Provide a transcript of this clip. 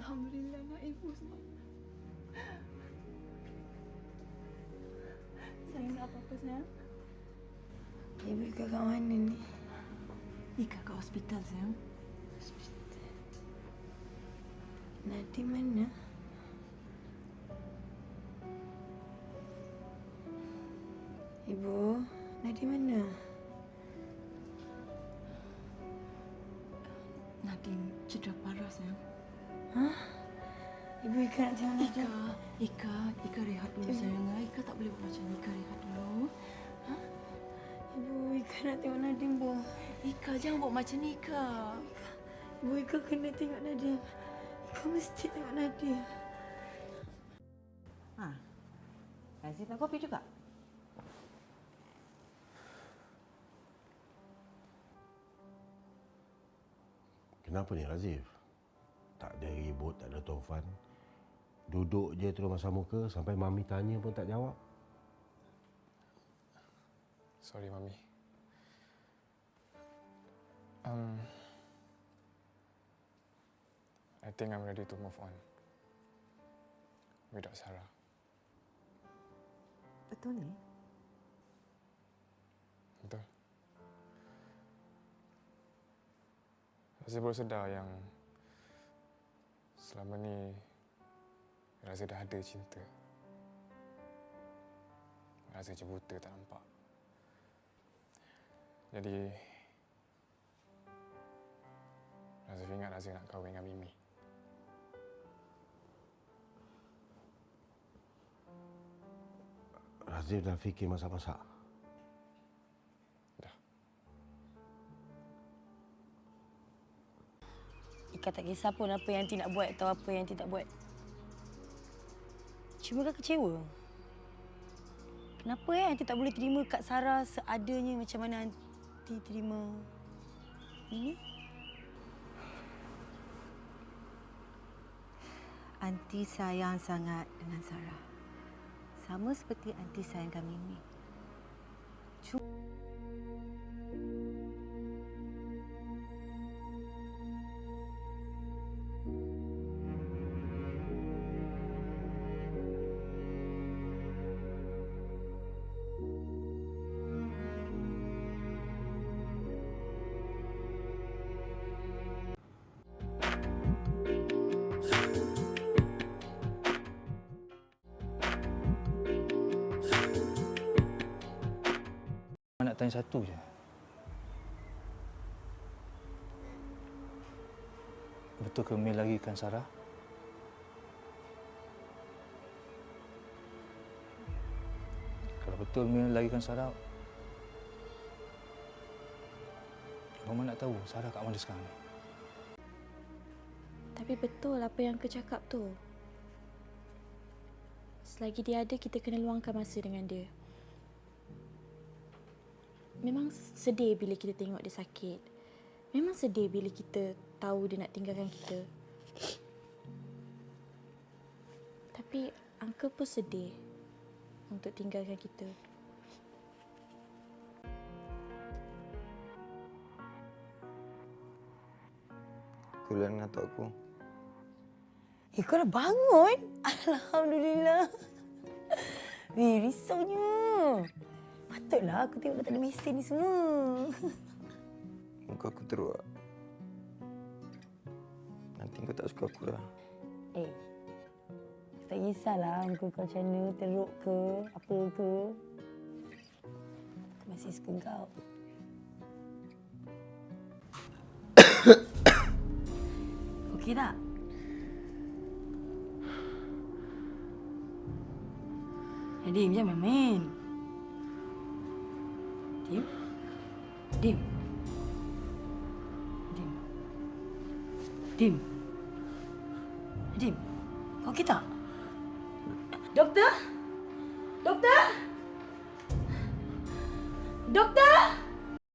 Alhamdulillah nak ibu semua. Sayang tak apa-apa sayang. Ibu Ika kat mana ni? Ika kat hospital sayang. Hospital. Nadim mana? Ibu, Nadim mana? Nadim cedera parah sayang. Hah? Ibu Ika nak tengok Nadim. Ika rehat dulu sayang. Ika tak boleh buat macam ni. Ika rehat dulu. Ha? Ibu Ika nak tengok Nadim, Bu. Ika jangan buat macam ni, Ika. Ibu Ika kena tengok Nadim. Ika mesti tengok Nadim. Aziz nak kopi juga? Kenapa ni Razif? Tak ada ribut, tak ada taufan. Duduk je terus masam muka sampai Mami tanya pun tak jawab. Sorry, Mami. I think I'm ready to move on. Without Sarah. Betul ni? Betul. Razif baru sedar yang selama ni Razif dah ada cinta. Razif je buta tak nampak. Jadi Razif ingat Razif nak kahwin dengan Mimi. Razif dah fikir masak-masak. Dah. Ika tak kisah pun apa yang Aunty nak buat atau apa yang Aunty tak buat. Cuma Kak kecewa. Kenapa Aunty tak boleh terima Kak Sarah seadanya macam mana Aunty terima ini? Aunty sayang sangat dengan Sarah. Sama seperti Aunty sayangkan Mimi. Nak tanya satu je. Betul ke Mel larikan Sarah? Kalau betul Mel larikan Sarah, Mama nak tahu Sarah kat mana sekarang ni. Tapi betul apa yang kau cakap tu. Selagi dia ada, kita kena luangkan masa dengan dia. Memang sedih bila kita tengok dia sakit. Memang sedih bila kita tahu dia nak tinggalkan kita. Tapi Uncle pun sedih untuk tinggalkan kita. Keluar dengan atuk aku. Kau dah bangun? Alhamdulillah. Risaunya. Patutlah aku tengok dah tak ada mesin ni semua. Muka aku teruk. Nanti kau tak suka aku dah. Tak kisahlah muka kau macam mana, teruk ke, apa ke. Aku masih suka kau. Okey tak? Dim, jangan main-main. Dim? Dim? Dim? Dim? Dim? Kau okey tak? Doktor? Doktor? Doktor?